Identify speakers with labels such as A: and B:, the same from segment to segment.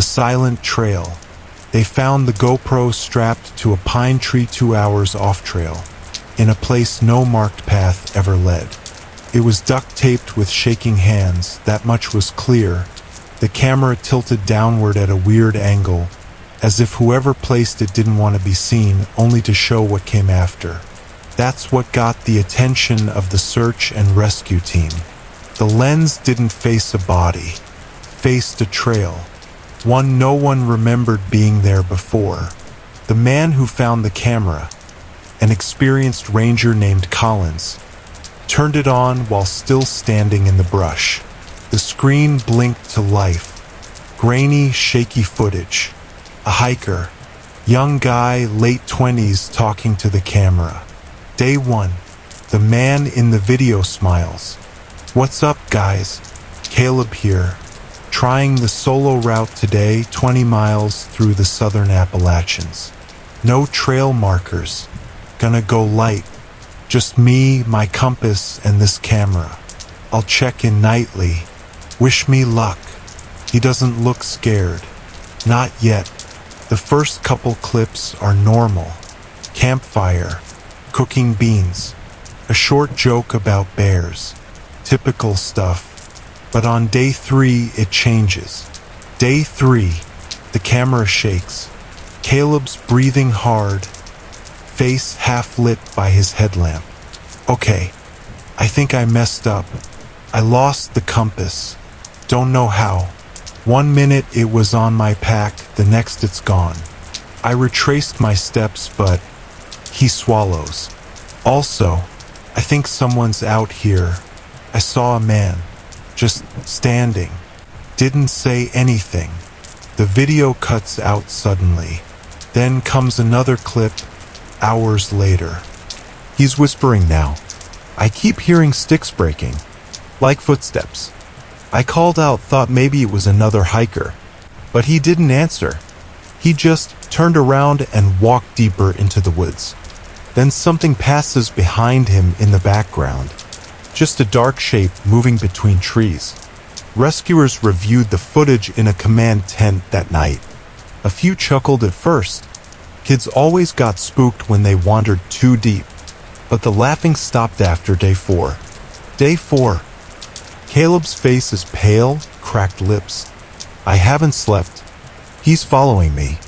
A: The silent trail. They found the GoPro strapped to a pine tree 2 hours off trail, in a place no marked path ever led. It was duct-taped with shaking hands, that much was clear. The camera tilted downward at a weird angle, as if whoever placed it didn't want to be seen, only to show what came after. That's what got the attention of the search and rescue team. The lens didn't face a body, faced a trail. One no one remembered being there before. The man who found the camera, an experienced ranger named Collins, turned it on while still standing in the brush. The screen blinked to life. Grainy, shaky footage. A hiker, young guy, late 20s, talking to the camera. Day 1. The man in the video smiles. "What's up, guys? Caleb here. Trying the solo route today, 20 miles through the southern Appalachians. No trail markers. Gonna go light. Just me, my compass, and this camera. I'll check in nightly. Wish me luck." He doesn't look scared. Not yet. The first couple clips are normal. Campfire. Cooking beans. A short joke about bears. Typical stuff. But on day 3, it changes. Day 3. The camera shakes. Caleb's breathing hard, face half lit by his headlamp. "Okay, I think I messed up. I lost the compass. Don't know how. 1 minute it was on my pack, the next it's gone. I retraced my steps, but..." He swallows. "Also, I think someone's out here. I saw a man, just standing. Didn't say anything." The video cuts out suddenly. Then comes another clip, hours later. He's whispering now. "I keep hearing sticks breaking, like footsteps. I called out, thought maybe it was another hiker, but he didn't answer. He just turned around and walked deeper into the woods. Then something passes behind him in the background. Just a dark shape moving between trees." Rescuers reviewed the footage in a command tent that night. A few chuckled at first. Kids always got spooked when they wandered too deep. But the laughing stopped after day 4. Day 4. Caleb's face is pale, cracked lips. "I haven't slept. He's following me.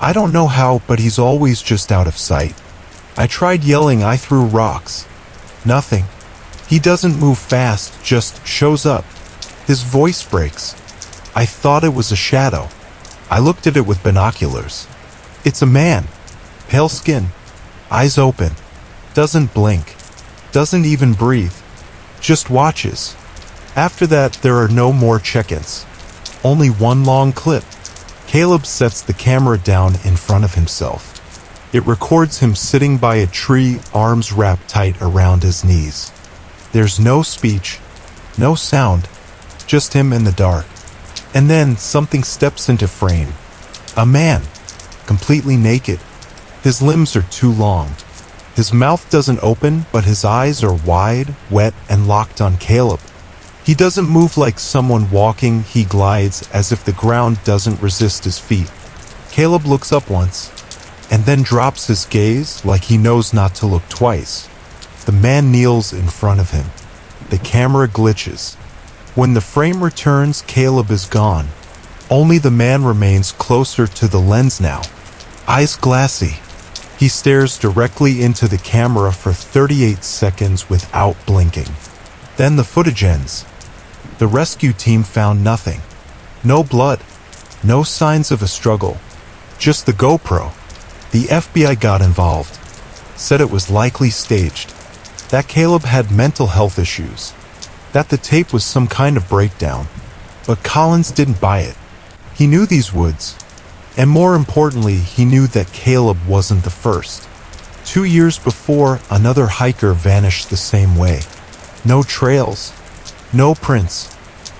A: I don't know how, but he's always just out of sight. I tried yelling, I threw rocks. Nothing. He doesn't move fast, just shows up. His voice breaks. I thought it was a shadow. I looked at it with binoculars. It's a man. Pale skin. Eyes open. Doesn't blink. Doesn't even breathe. Just watches." After that, there are no more check-ins. Only one long clip. Caleb sets the camera down in front of himself. It records him sitting by a tree, arms wrapped tight around his knees. There's no speech, no sound, just him in the dark. And then something steps into frame. A man, completely naked. His limbs are too long. His mouth doesn't open, but his eyes are wide, wet, and locked on Caleb. He doesn't move like someone walking, he glides as if the ground doesn't resist his feet. Caleb looks up once, and then drops his gaze like he knows not to look twice. The man kneels in front of him. The camera glitches. When the frame returns, Caleb is gone. Only the man remains closer to the lens now. Eyes glassy. He stares directly into the camera for 38 seconds without blinking. Then the footage ends. The rescue team found nothing. No blood. No signs of a struggle. Just the GoPro. The FBI got involved. Said it was likely staged. That Caleb had mental health issues. That the tape was some kind of breakdown. But Collins didn't buy it. He knew these woods. And more importantly, he knew that Caleb wasn't the first. 2 years before, another hiker vanished the same way. No trails. No prints.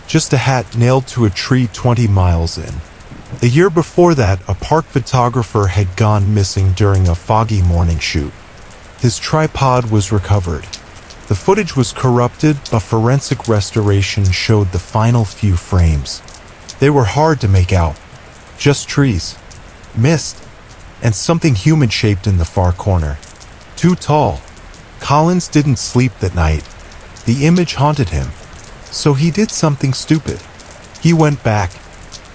A: Just a hat nailed to a tree 20 miles in. The year before that, a park photographer had gone missing during a foggy morning shoot. His tripod was recovered. The footage was corrupted, but forensic restoration showed the final few frames. They were hard to make out. Just trees, mist, and something human-shaped in the far corner. Too tall. Collins didn't sleep that night. The image haunted him. So he did something stupid. He went back.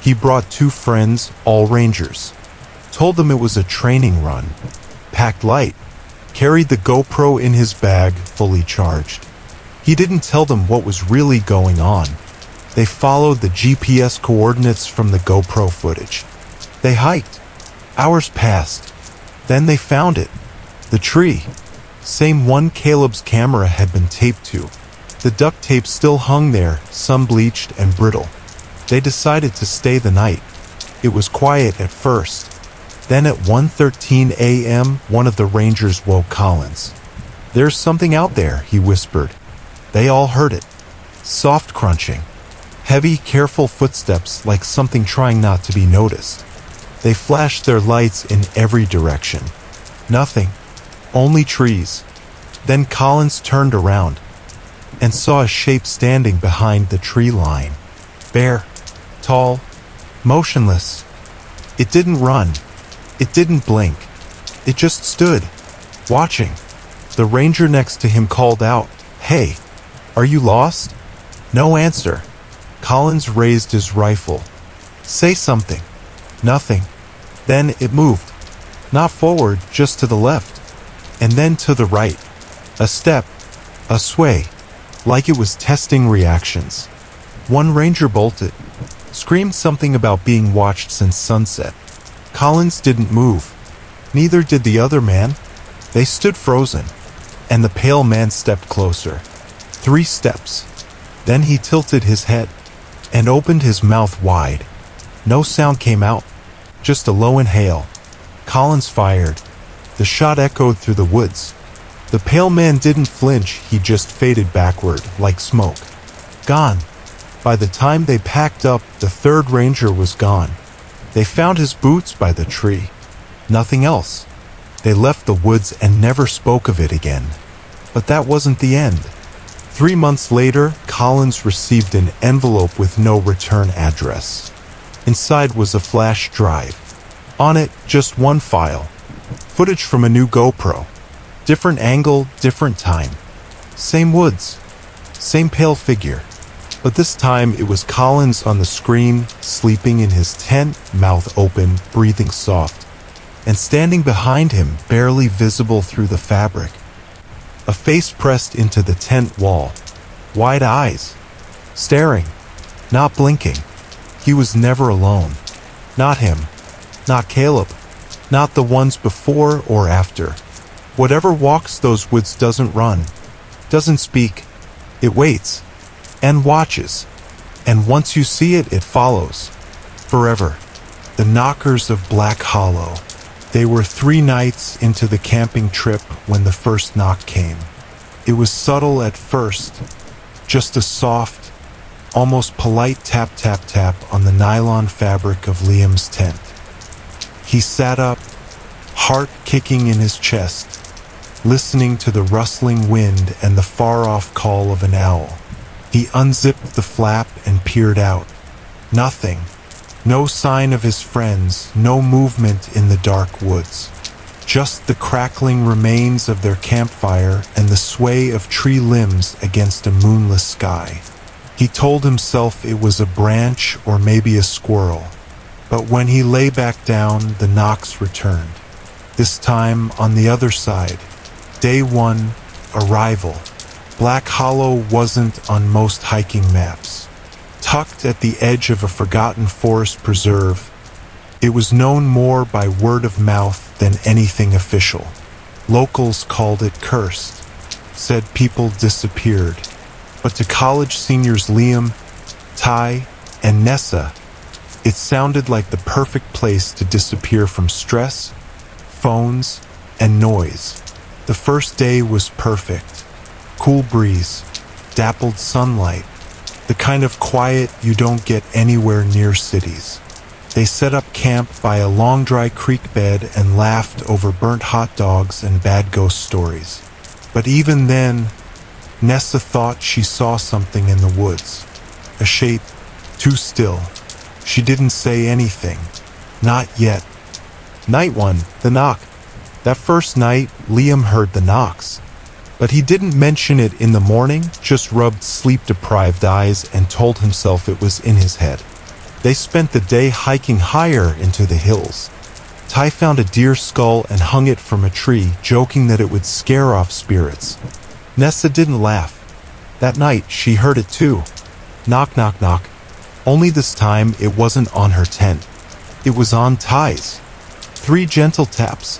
A: He brought 2 friends, all rangers. Told them it was a training run. Packed light. Carried the GoPro in his bag, fully charged. He didn't tell them what was really going on. They followed the GPS coordinates from the GoPro footage. They hiked. Hours passed. Then they found it. The tree. Same one Caleb's camera had been taped to. The duct tape still hung there, some bleached and brittle. They decided to stay the night. It was quiet at first. Then at 1:13 a.m., one of the rangers woke Collins. "There's something out there," he whispered. They all heard it. Soft crunching. Heavy, careful footsteps like something trying not to be noticed. They flashed their lights in every direction. Nothing. Only trees. Then Collins turned around and saw a shape standing behind the tree line. Bare, tall, motionless. It didn't run. It didn't blink. It just stood, watching. The ranger next to him called out, "Hey, are you lost?" No answer. Collins raised his rifle. "Say something." Nothing. Then it moved. Not forward, just to the left. And then to the right. A step. A sway. Like it was testing reactions. One ranger bolted. Screamed something about being watched since sunset. Collins didn't move. Neither did the other man. They stood frozen. And the pale man stepped closer. 3 steps. Then he tilted his head and opened his mouth wide. No sound came out. Just a low inhale. Collins fired. The shot echoed through the woods. The pale man didn't flinch, he just faded backward, like smoke. Gone. By the time they packed up, the 3rd ranger was gone. They found his boots by the tree. Nothing else. They left the woods and never spoke of it again. But that wasn't the end. 3 months later, Collins received an envelope with no return address. Inside was a flash drive. On it, just one file. Footage from a new GoPro. Different angle, different time. Same woods. Same pale figure. But this time it was Collins on the screen, sleeping in his tent, mouth open, breathing soft. And standing behind him, barely visible through the fabric. A face pressed into the tent wall. Wide eyes. Staring. Not blinking. He was never alone. Not him. Not Caleb. Not the ones before or after. Whatever walks those woods doesn't run. Doesn't speak. It waits. And watches. And once you see it, it follows. Forever. The Knockers of Black Hollow. They were 3 nights into the camping trip when the first knock came. It was subtle at first. Just a soft, almost polite tap tap tap on the nylon fabric of Liam's tent. He sat up, heart kicking in his chest, listening to the rustling wind and the far-off call of an owl. He unzipped the flap and peered out. Nothing. No sign of his friends, no movement in the dark woods. Just the crackling remains of their campfire and the sway of tree limbs against a moonless sky. He told himself it was a branch or maybe a squirrel. But when he lay back down, the knocks returned. This time on the other side. Day 1, arrival. Black Hollow wasn't on most hiking maps. Tucked at the edge of a forgotten forest preserve, it was known more by word of mouth than anything official. Locals called it cursed, said people disappeared. But to college seniors Liam, Ty, and Nessa, it sounded like the perfect place to disappear from stress, phones, and noise. The first day was perfect. Cool breeze, dappled sunlight, the kind of quiet you don't get anywhere near cities. They set up camp by a long dry creek bed and laughed over burnt hot dogs and bad ghost stories. But even then, Nessa thought she saw something in the woods. A shape, too still. She didn't say anything, Not yet. Night 1, the knock. That first night, Liam heard the knocks. But he didn't mention it in the morning, just rubbed sleep-deprived eyes and told himself it was in his head. They spent the day hiking higher into the hills. Ty found a deer skull and hung it from a tree, joking that it would scare off spirits. Nessa didn't laugh. That night, she heard it too. Knock, knock, knock. Only this time, it wasn't on her tent. It was on Ty's. 3 gentle taps.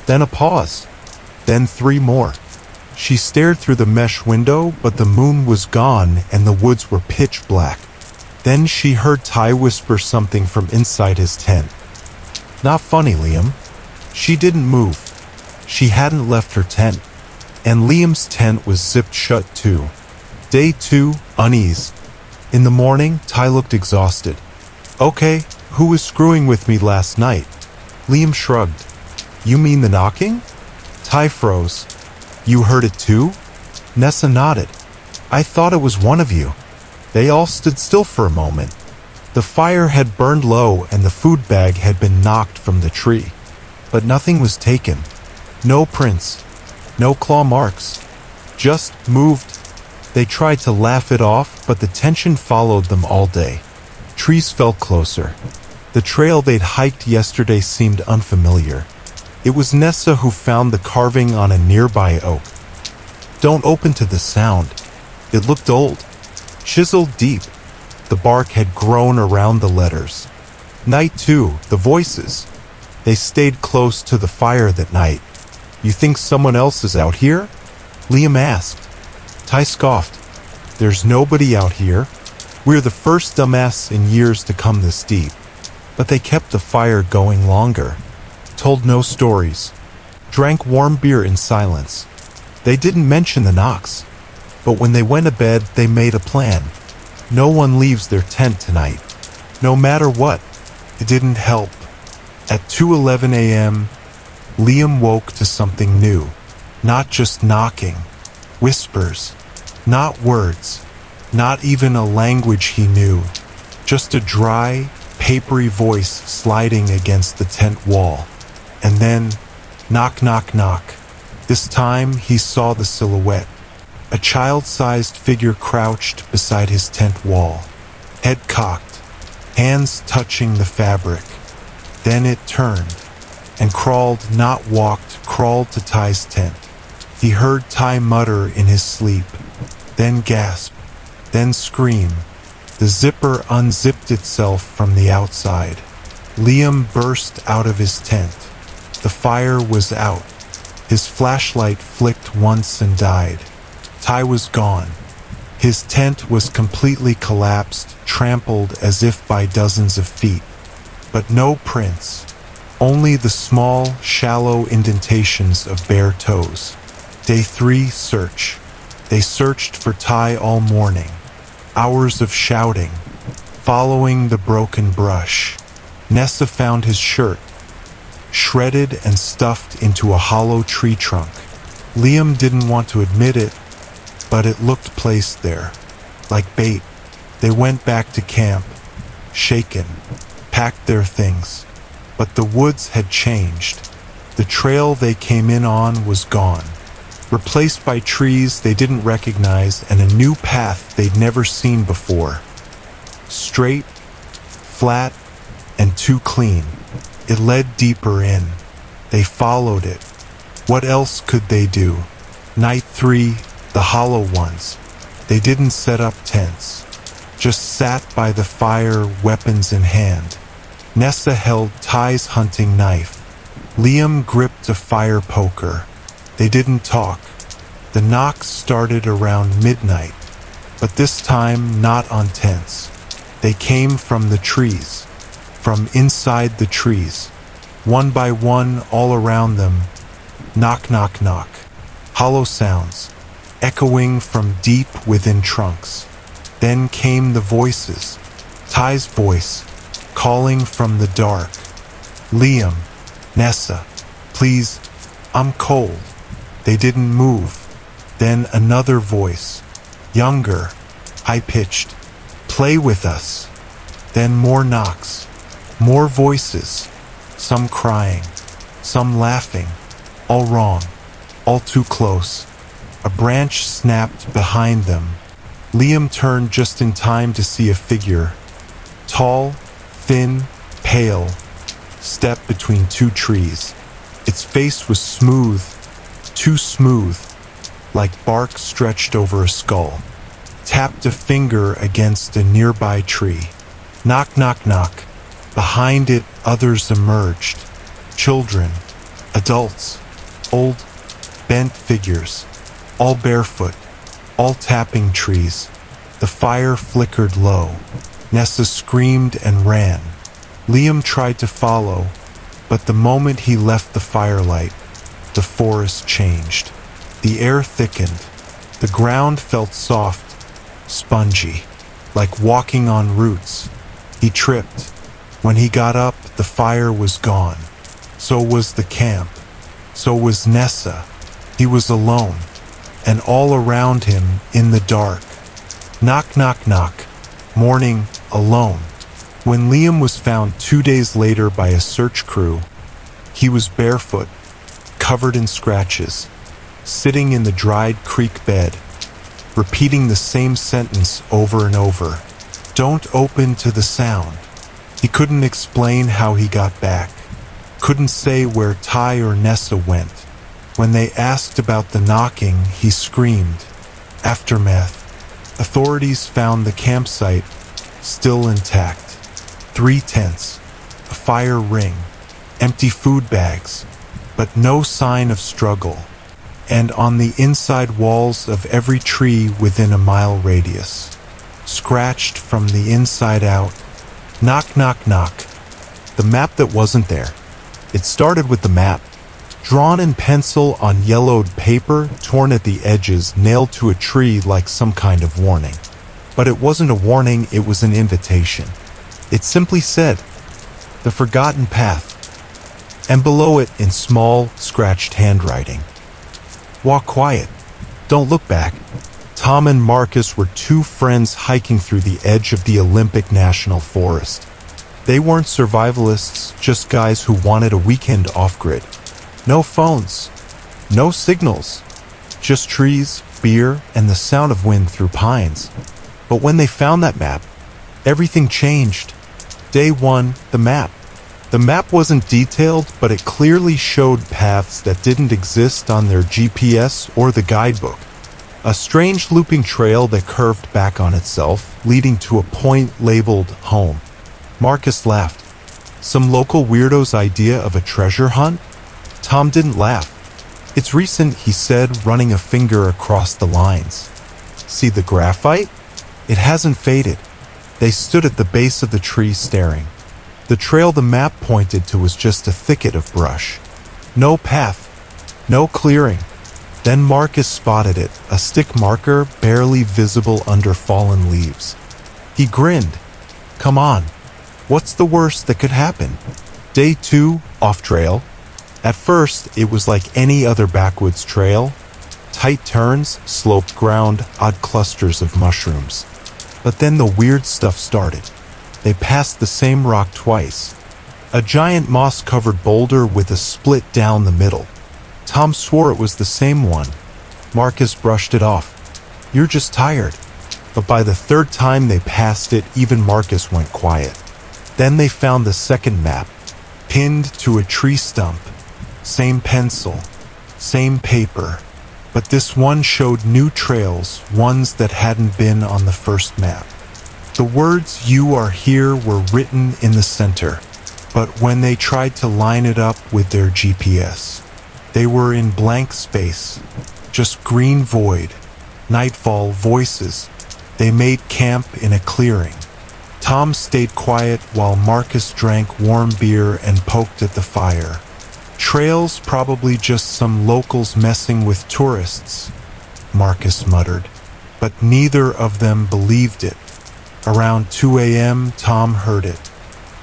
A: Then a pause. Then 3 more. She stared through the mesh window, but the moon was gone and the woods were pitch black. Then she heard Ty whisper something from inside his tent. Not funny, Liam. She didn't move. She hadn't left her tent. And Liam's tent was zipped shut too. Day 2, unease. In the morning, Ty looked exhausted. Okay, who was screwing with me last night? Liam shrugged. You mean the knocking? Ty froze. You heard it too? Nessa nodded. I thought it was one of you. They all stood still for a moment. The fire had burned low and the food bag had been knocked from the tree. But nothing was taken. No prints. No claw marks. Just moved. They tried to laugh it off, but the tension followed them all day. Trees felt closer. The trail they'd hiked yesterday seemed unfamiliar. It was Nessa who found the carving on a nearby oak. Don't open to the sound. It looked old. Chiseled deep. The bark had grown around the letters. Night 2, the voices. They stayed close to the fire that night. You think someone else is out here? Liam asked. Ty scoffed. There's nobody out here. We're the first dumbass in years to come this deep. But they kept the fire going longer. Told no stories. Drank warm beer in silence. They didn't mention the knocks. But when they went to bed, they made a plan. No one leaves their tent tonight. No matter what. It didn't help. At 2:11 a.m., Liam woke to something new. Not just knocking. Whispers. Not words. Not even a language he knew. Just a dry, papery voice sliding against the tent wall. And then, knock, knock, knock. This time he saw the silhouette. A child-sized figure crouched beside his tent wall. Head cocked. Hands touching the fabric. Then it turned. And crawled, not walked, crawled to Ty's tent. He heard Ty mutter in his sleep. Then gasp. Then scream. The zipper unzipped itself from the outside. Liam burst out of his tent. The fire was out. His flashlight flicked once and died. Ty was gone. His tent was completely collapsed, trampled as if by dozens of feet. But no prints. Only the small, shallow indentations of bare toes. Day 3, search. They searched for Ty all morning. Hours of shouting. Following the broken brush. Nessa found his shirt. Shredded and stuffed into a hollow tree trunk. Liam didn't want to admit it, but it looked placed there. Like bait. They went back to camp. Shaken. Packed their things. But the woods had changed. The trail they came in on was gone. Replaced by trees they didn't recognize and a new path they'd never seen before. Straight, flat, and too clean. It led deeper in. They followed it. What else could they do? Night 3, the hollow ones. They didn't set up tents. Just sat by the fire, weapons in hand. Nessa held Ty's hunting knife. Liam gripped a fire poker. They didn't talk. The knocks started around midnight, but this time not on tents. They came from the trees, from inside the trees. One by one, all around them. Knock, knock, knock. Hollow sounds, echoing from deep within trunks. Then came the voices. Ty's voice, calling from the dark. Liam, Nessa, please, I'm cold. They didn't move. Then another voice, younger, high-pitched. Play with us. Then more knocks. More voices, some crying, some laughing, all wrong, all too close. A branch snapped behind them. Liam turned just in time to see a figure, tall, thin, pale, step between two trees. Its face was smooth, too smooth, like bark stretched over a skull. Tapped a finger against a nearby tree. Knock, knock, knock. Behind it, others emerged. Children, adults, old, bent figures, all barefoot, all tapping trees. The fire flickered low. Nessa screamed and ran. Liam tried to follow, but the moment he left the firelight, the forest changed. The air thickened. The ground felt soft, spongy, like walking on roots. He tripped. When he got up, the fire was gone. So was the camp. So was Nessa. He was alone, and all around him in the dark. Knock, knock, knock. Morning, alone. When Liam was found 2 days later by a search crew, he was barefoot, covered in scratches, sitting in the dried creek bed, repeating the same sentence over and over. Don't open to the sound. He couldn't explain how he got back, couldn't say where Ty or Nessa went. When they asked about the knocking, he screamed. Aftermath. Authorities found the campsite still intact. 3 tents, a fire ring, empty food bags, but no sign of struggle. And on the inside walls of every tree within a mile radius, scratched from the inside out, knock, knock, knock. The map that wasn't there. It started with the map, drawn in pencil on yellowed paper, torn at the edges, nailed to a tree like some kind of warning. But it wasn't a warning, it was an invitation. It simply said, "The Forgotten Path," and below it in small, scratched handwriting, "Walk quiet. Don't look back." Tom and Marcus were 2 friends hiking through the edge of the Olympic National Forest. They weren't survivalists, just guys who wanted a weekend off-grid. No phones, no signals, just trees, beer, and the sound of wind through pines. But when they found that map, everything changed. Day 1, the map. The map wasn't detailed, but it clearly showed paths that didn't exist on their GPS or the guidebook. A strange looping trail that curved back on itself, leading to a point labeled home. Marcus laughed. Some local weirdo's idea of a treasure hunt? Tom didn't laugh. "It's recent," he said, running a finger across the lines. "See the graphite? It hasn't faded." They stood at the base of the tree staring. The trail the map pointed to was just a thicket of brush. No path, no clearing. Then Marcus spotted it, a stick marker barely visible under fallen leaves. He grinned. "Come on, what's the worst that could happen?" Day 2, off trail. At first, it was like any other backwoods trail. Tight turns, sloped ground, odd clusters of mushrooms. But then the weird stuff started. They passed the same rock twice. A giant moss-covered boulder with a split down the middle. Tom swore it was the same one. Marcus brushed it off. "You're just tired." But by the 3rd time they passed it, even Marcus went quiet. Then they found the second map, pinned to a tree stump. Same pencil, same paper. But this one showed new trails, ones that hadn't been on the first map. The words "You are here" were written in the center, but when they tried to line it up with their GPS, they were in blank space, just green void. Nightfall, voices. They made camp in a clearing. Tom stayed quiet while Marcus drank warm beer and poked at the fire. Trails, probably just some locals messing with tourists, Marcus muttered, but neither of them believed it. Around 2 a.m., Tom heard it.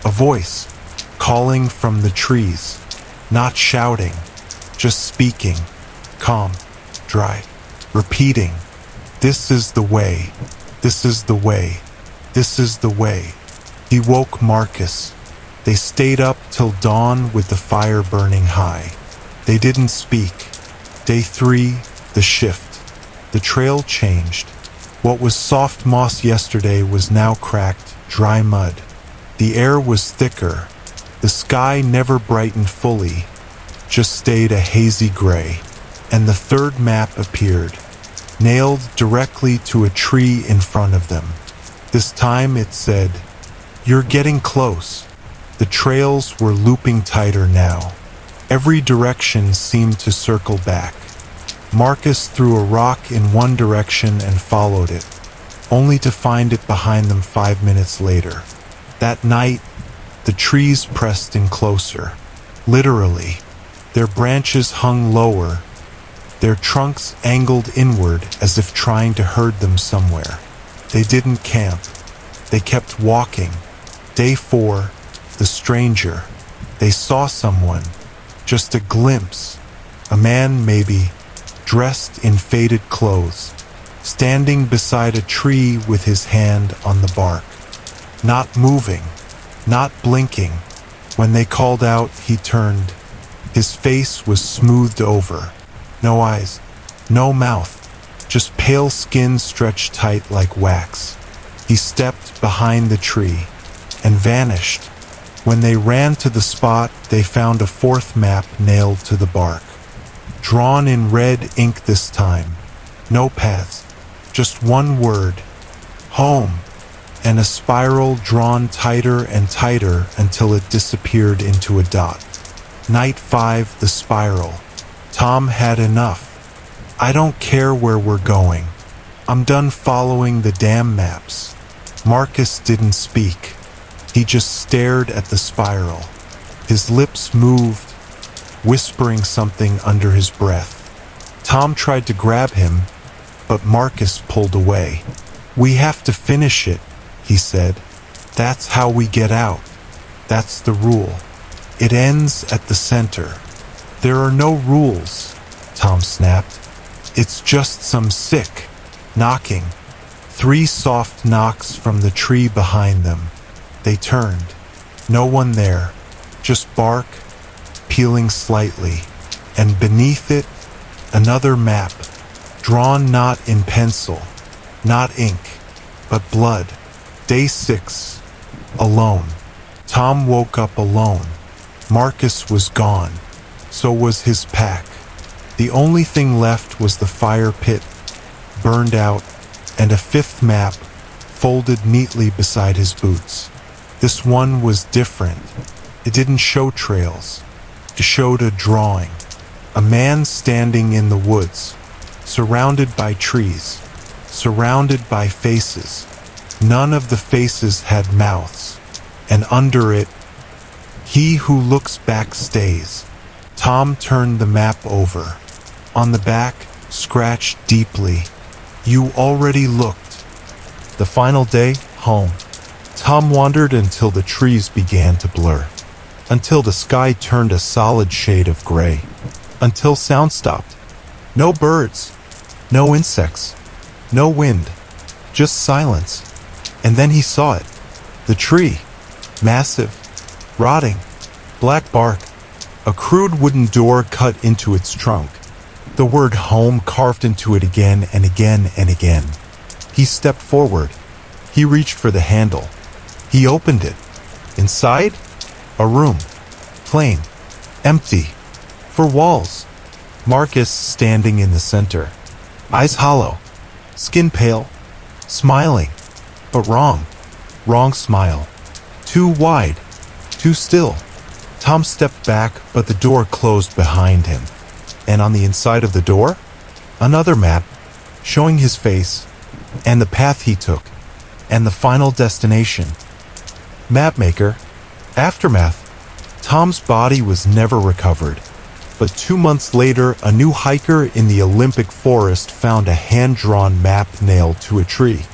A: A voice, calling from the trees, not shouting, just speaking, calm, dry, repeating, "This is the way, this is the way, this is the way." He woke Marcus. They stayed up till dawn with the fire burning high. They didn't speak. Day 3, the shift. The trail changed. What was soft moss yesterday was now cracked, dry mud. The air was thicker. The sky never brightened fully, just stayed a hazy gray. And the third map appeared, nailed directly to a tree in front of them. This time it said, "You're getting close." The trails were looping tighter now. Every direction seemed to circle back. Marcus threw a rock in one direction and followed it, only to find it behind them 5 minutes later. That night, the trees pressed in closer. Literally, their branches hung lower, their trunks angled inward as if trying to herd them somewhere. They didn't camp. They kept walking. Day 4, the stranger. They saw someone, just a glimpse, a man maybe, dressed in faded clothes, standing beside a tree with his hand on the bark. Not moving, not blinking. When they called out, he turned. His face was smoothed over. No eyes, no mouth, just pale skin stretched tight like wax. He stepped behind the tree and vanished. When they ran to the spot, they found a fourth map nailed to the bark. Drawn in red ink this time. No paths, just one word, home, and a spiral drawn tighter and tighter until it disappeared into a dot. Night 5, the spiral. Tom had enough. "I don't care where we're going. I'm done following the damn maps." Marcus didn't speak. He just stared at the spiral. His lips moved, whispering something under his breath. Tom tried to grab him, but Marcus pulled away. "We have to finish it," he said. "That's how we get out. That's the rule. It ends at the center." "There are no rules," Tom snapped. "It's just some sick knocking." 3 soft knocks from the tree behind them. They turned. No one there, just bark, peeling slightly, and beneath it, another map, drawn not in pencil, not ink, but blood. Day 6, alone. Tom woke up alone. Marcus was gone. So was his pack. The only thing left was the fire pit, burned out, and a 5th map, folded neatly beside his boots. This one was different. It didn't show trails. It showed a drawing. A man standing in the woods, surrounded by trees, surrounded by faces. None of the faces had mouths, and under it, "He who looks back stays." Tom turned the map over. On the back, scratched deeply, "You already looked." The final day, home. Tom wandered until the trees began to blur, until the sky turned a solid shade of gray, until sound stopped. No birds, no insects, no wind, just silence. And then he saw it. The tree, massive, rotting, black bark, a crude wooden door cut into its trunk. The word home carved into it again and again and again. He stepped forward. He reached for the handle. He opened it. Inside, a room. Plain. Empty. For walls. Marcus standing in the center. Eyes hollow. Skin pale. Smiling. But wrong. Wrong smile. Too wide. Too still. Tom stepped back, but the door closed behind him. And on the inside of the door, another map, showing his face, and the path he took, and the final destination. Mapmaker. Aftermath. Tom's body was never recovered. But 2 months later, a new hiker in the Olympic forest found a hand-drawn map nailed to a tree.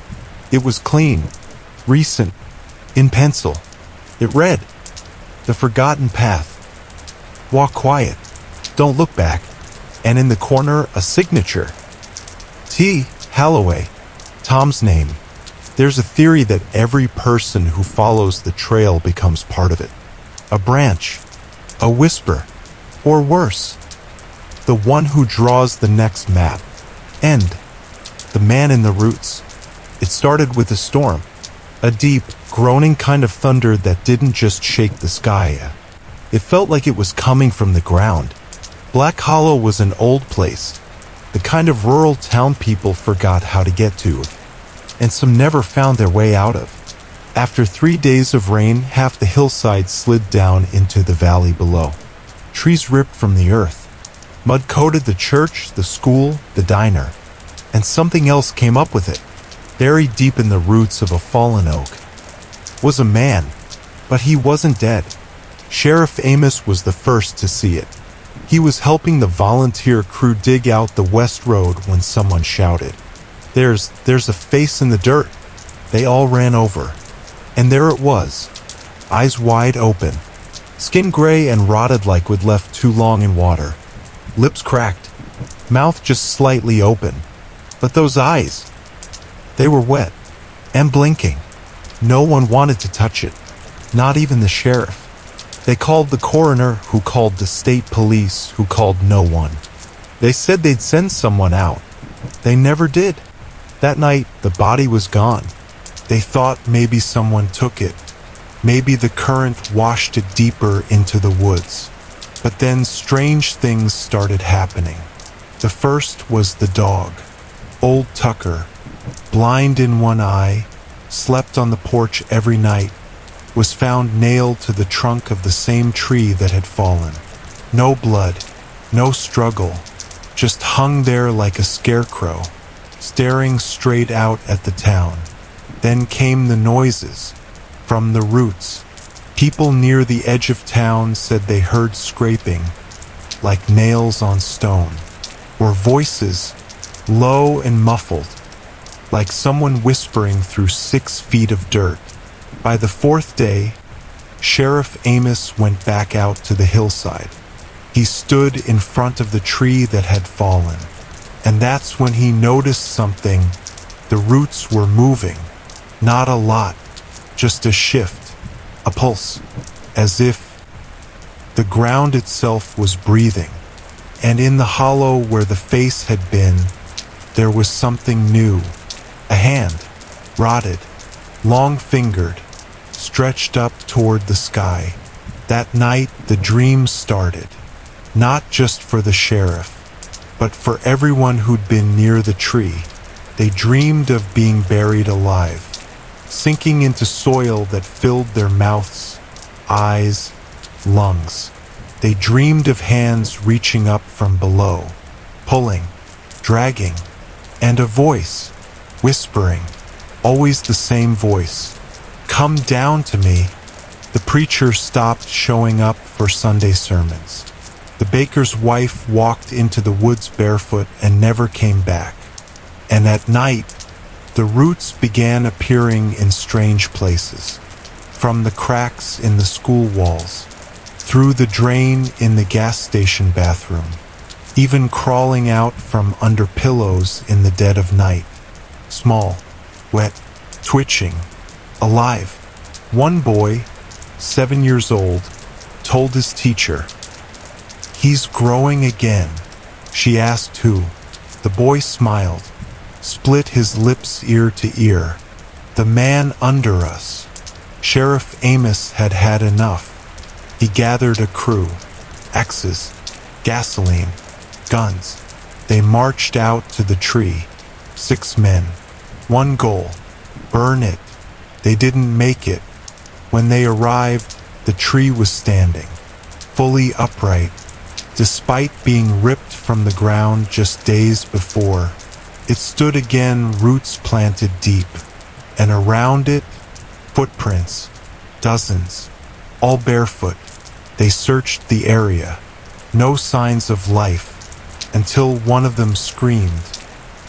A: It was clean, recent, in pencil. It read, "The Forgotten Path. Walk quiet. Don't look back." And in the corner, a signature. T. Halloway. Tom's name. There's a theory that every person who follows the trail becomes part of it. a branch, a whisper, or worse, the one who draws the next map. End. The man in the roots. It started with a storm, a deep, groaning kind of thunder that didn't just shake the sky. It felt like it was coming from the ground. Black Hollow was an old place, the kind of rural town people forgot how to get to, and some never found their way out of. After 3 days of rain, half the hillside slid down into the valley below. Trees ripped from the earth. Mud coated the church, the school, the diner, and something else came up with it. Buried deep in the roots of a fallen oak was a man, but he wasn't dead. Sheriff Amos was the first to see it. He was helping the volunteer crew dig out the west road when someone shouted, There's a face in the dirt." They all ran over, and there it was, eyes wide open, skin gray and rotted like we'd left too long in water, lips cracked, mouth just slightly open. But those eyes, they were wet and blinking. No one wanted to touch it, not even the sheriff. They called the coroner, who called the state police, who called no one. They said they'd send someone out. They never did. That night, the body was gone. They thought maybe someone took it. Maybe the current washed it deeper into the woods. But then strange things started happening. The first was the dog. Old Tucker, blind in one eye, slept on the porch every night, was found nailed to the trunk of the same tree that had fallen. No blood, no struggle, just hung there like a scarecrow, staring straight out at the town. Then came the noises from the roots. People near the edge of town said they heard scraping, like nails on stone, or voices, low and muffled, like someone whispering through 6 feet of dirt. By the 4th day, Sheriff Amos went back out to the hillside. He stood in front of the tree that had fallen, and that's when he noticed something. The roots were moving. Not a lot, just a shift, a pulse, as if the ground itself was breathing. And in the hollow where the face had been, there was something new. A hand, rotted, long-fingered, stretched up toward the sky. That night, the dream started, not just for the sheriff, but for everyone who'd been near the tree. They dreamed of being buried alive, sinking into soil that filled their mouths, eyes, lungs. They dreamed of hands reaching up from below, pulling, dragging, and a voice, whispering, always the same voice, "Come down to me." The preacher stopped showing up for Sunday sermons. The baker's wife walked into the woods barefoot and never came back. And at night, the roots began appearing in strange places, from the cracks in the school walls, through the drain in the gas station bathroom, even crawling out from under pillows in the dead of night. Small, wet, twitching, alive. One boy, 7 years old, told his teacher, "He's growing again." She asked who. The boy smiled, split his lips ear to ear. "The man under us." Sheriff Amos had had enough. He gathered a crew, axes, gasoline, guns. They marched out to the tree, 6 men. One goal, burn it. They didn't make it. When they arrived, the tree was standing, fully upright, despite being ripped from the ground just days before. It stood again, roots planted deep, and around it, footprints, dozens, all barefoot. They searched the area, no signs of life, until one of them screamed.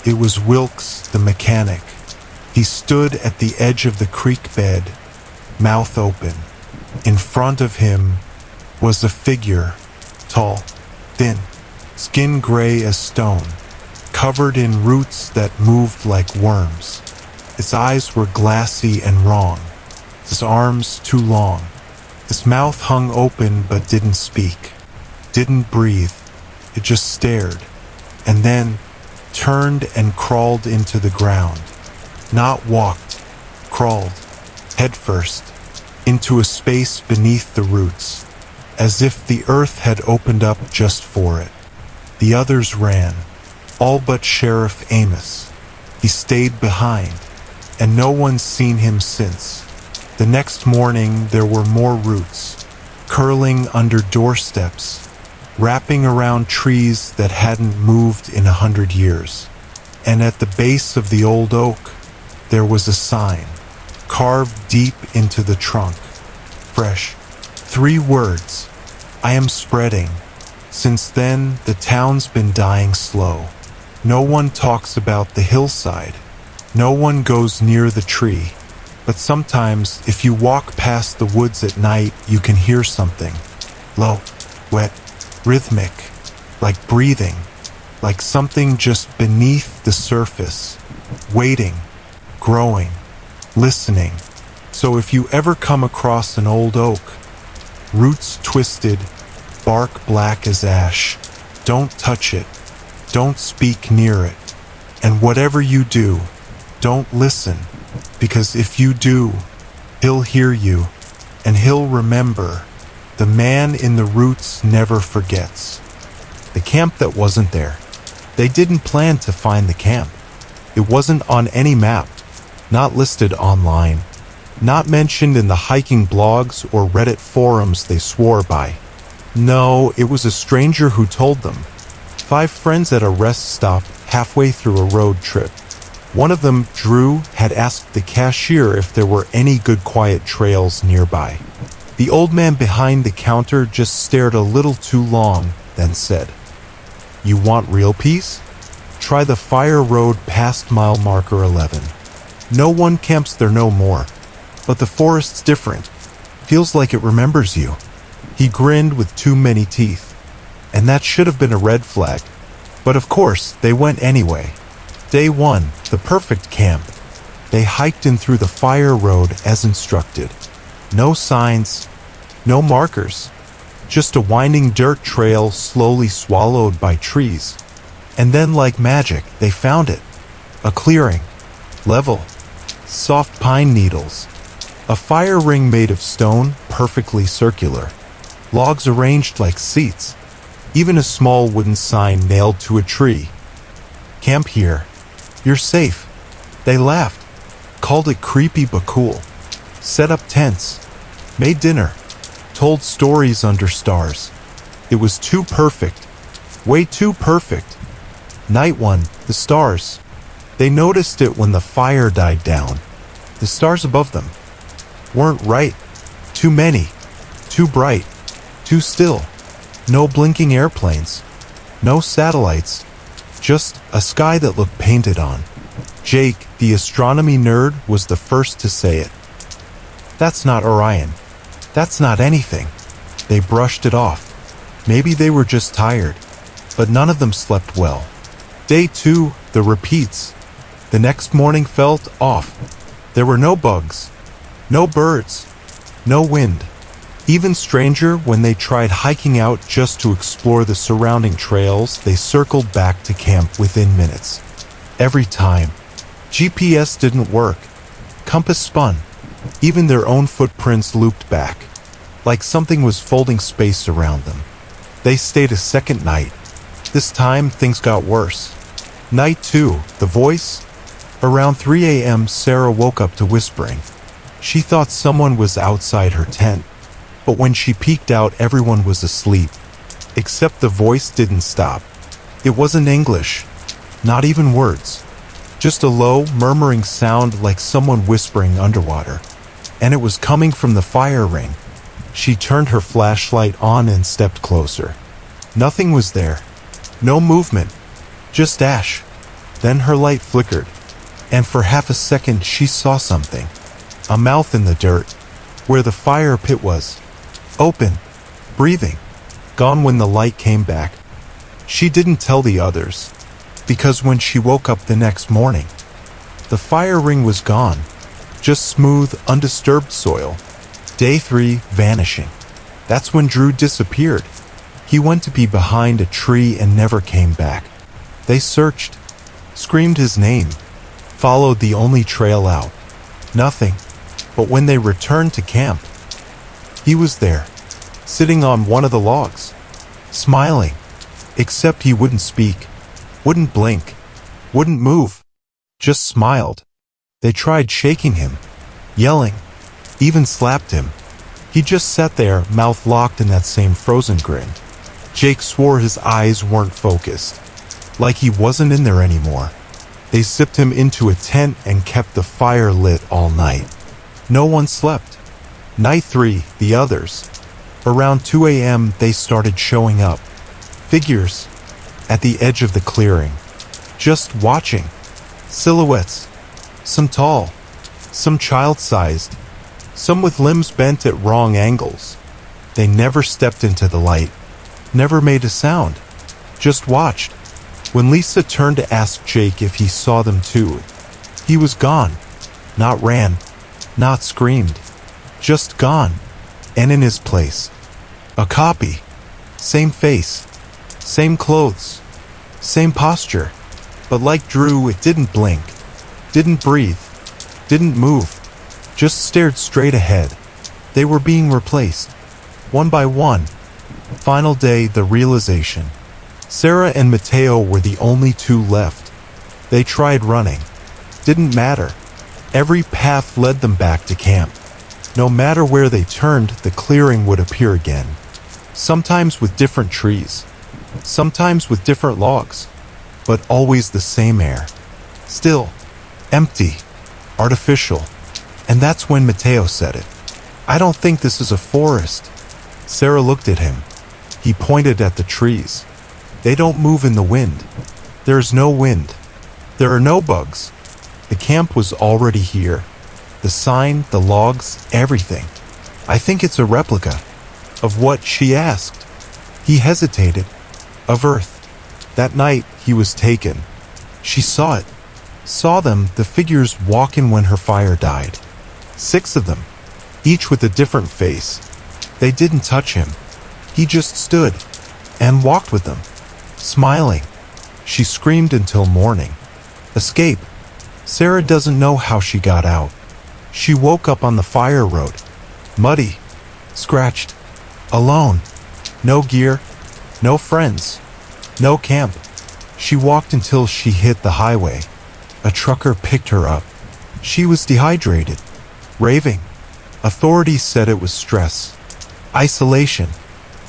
A: It was Wilkes, the mechanic. He stood at the edge of the creek bed, mouth open. In front of him was a figure, tall, thin, skin gray as stone, covered in roots that moved like worms. His eyes were glassy and wrong, his arms too long, His mouth hung open but didn't speak, didn't breathe. It just stared, and then turned and crawled into the ground. Not walked, crawled, head first, into a space beneath the roots, as if the earth had opened up just for it. The others ran, all but Sheriff Amos. He stayed behind, and no one's seen him since. The next morning there were more roots, curling under doorsteps, wrapping around trees that hadn't moved in 100 years. And at the base of the old oak, there was a sign, carved deep into the trunk. Fresh. 3 words. I am spreading. Since then, the town's been dying slow. No one talks about the hillside. No one goes near the tree. But sometimes, if you walk past the woods at night, you can hear something. Low, wet, rhythmic, like breathing, like something just beneath the surface, waiting, growing, listening. So if you ever come across an old oak, roots twisted, bark black as ash, don't touch it, don't speak near it, and whatever you do, don't listen, because if you do, he'll hear you, and he'll remember. The man in the roots never forgets. The camp that wasn't there. They didn't plan to find the camp. It wasn't on any map, not listed online, not mentioned in the hiking blogs or Reddit forums they swore by. No, it was a stranger who told them. 5 friends at a rest stop halfway through a road trip. One of them, Drew, had asked the cashier if there were any good quiet trails nearby. The old man behind the counter just stared a little too long, then said, "You want real peace? Try the fire road past mile marker 11. No one camps there no more, but the forest's different. Feels like it remembers you." He grinned with too many teeth, and that should have been a red flag. But of course, they went anyway. Day 1, the perfect camp. They hiked in through the fire road as instructed. No signs, no markers, just a winding dirt trail slowly swallowed by trees. And then, like magic, they found it. A clearing, level, soft pine needles, a fire ring made of stone, perfectly circular, logs arranged like seats, even a small wooden sign nailed to a tree. Camp here. You're safe. They laughed, called it creepy but cool, set up tents, made dinner, told stories under stars. It was too perfect, way too perfect. Night 1, the stars. They noticed it when the fire died down. The stars above them weren't right. Too many, too bright, too still. No blinking airplanes, no satellites, just a sky that looked painted on. Jake, the astronomy nerd, was the first to say it. "That's not Orion. That's not anything." They brushed it off. Maybe they were just tired, but none of them slept well. Day 2, the repeats. The next morning felt off. There were no bugs, no birds, no wind. Even stranger, when they tried hiking out just to explore the surrounding trails, they circled back to camp within minutes. Every time. GPS didn't work. Compass spun. Even their own footprints looped back, like something was folding space around them. They stayed a second night. This time, things got worse. Night 2, the voice? Around 3 a.m., Sarah woke up to whispering. She thought someone was outside her tent. But when she peeked out, everyone was asleep. Except the voice didn't stop. It wasn't English. Not even words. Just a low, murmuring sound like someone whispering underwater. And it was coming from the fire ring. She turned her flashlight on and stepped closer. Nothing was there. No movement. Just ash. Then her light flickered. And for half a second she saw something. A mouth in the dirt. Where the fire pit was. Open, breathing, gone when the light came back. She didn't tell the others, because when she woke up the next morning, the fire ring was gone, just smooth, undisturbed soil. Day 3, vanishing. That's when Drew disappeared. He went to be behind a tree and never came back. They searched, screamed his name, followed the only trail out. Nothing. But when they returned to camp, he was there, sitting on one of the logs, smiling, except he wouldn't speak, wouldn't blink, wouldn't move, just smiled. They tried shaking him, yelling, even slapped him. He just sat there, mouth locked in that same frozen grin. Jake swore his eyes weren't focused, like he wasn't in there anymore. They zipped him into a tent and kept the fire lit all night. No one slept. Night 3, the others. Around 2 a.m. they started showing up. Figures at the edge of the clearing, just watching. Silhouettes. Some tall, some child-sized, some with limbs bent at wrong angles. They never stepped into the light, never made a sound, just watched. When Lisa turned to ask Jake if he saw them too, he was gone. Not ran, not screamed, just gone. And in his place, a copy. Same face, same clothes, same posture. But like Drew, it didn't blink, didn't breathe, didn't move, just stared straight ahead. They were being replaced, one by one. Final day, the realization. Sarah and Mateo were the only two left. They tried running. Didn't matter. Every path led them back to camp. No matter where they turned, the clearing would appear again. Sometimes with different trees, sometimes with different logs, but always the same air. Still, empty, artificial. And that's when Mateo said it. "I don't think this is a forest." Sarah looked at him. He pointed at the trees. "They don't move in the wind. There's no wind. There are no bugs." The camp was already here. The sign, the logs, everything. "I think it's a replica." Of what, she asked. He hesitated. Of Earth. That night, he was taken. She saw it. Saw them, the figures, walking when her fire died. 6 of them, each with a different face. They didn't touch him. He just stood and walked with them, smiling. She screamed until morning. Escape. Sarah doesn't know how she got out. She woke up on the fire road, muddy, scratched, alone. No gear, no friends, no camp. She walked until she hit the highway. A trucker picked her up. She was dehydrated, raving. Authorities said it was stress, isolation,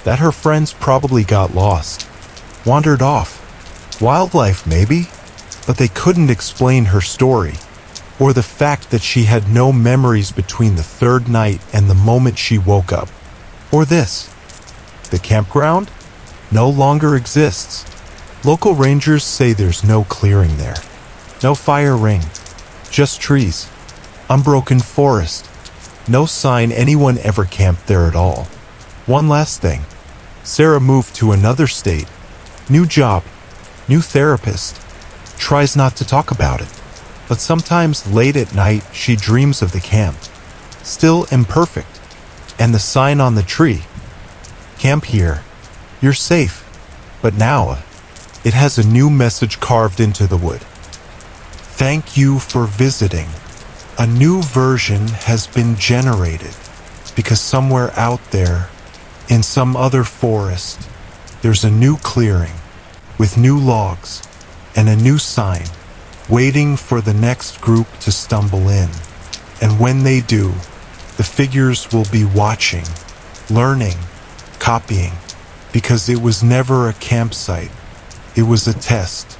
A: that her friends probably got lost, wandered off. Wildlife, maybe? But they couldn't explain her story, or the fact that she had no memories between the 3rd night and the moment she woke up. Or this. The campground no longer exists. Local rangers say there's no clearing there. No fire ring. Just trees. Unbroken forest. No sign anyone ever camped there at all. One last thing. Sarah moved to another state. New job. New therapist. Tries not to talk about it. But sometimes late at night she dreams of the camp. Still imperfect. And the sign on the tree. Camp here. You're safe. But now, it has a new message carved into the wood. Thank you for visiting. A new version has been generated because somewhere out there, in some other forest, there's a new clearing with new logs and a new sign waiting for the next group to stumble in. And when they do, the figures will be watching, learning, copying, because it was never a campsite. It was a test.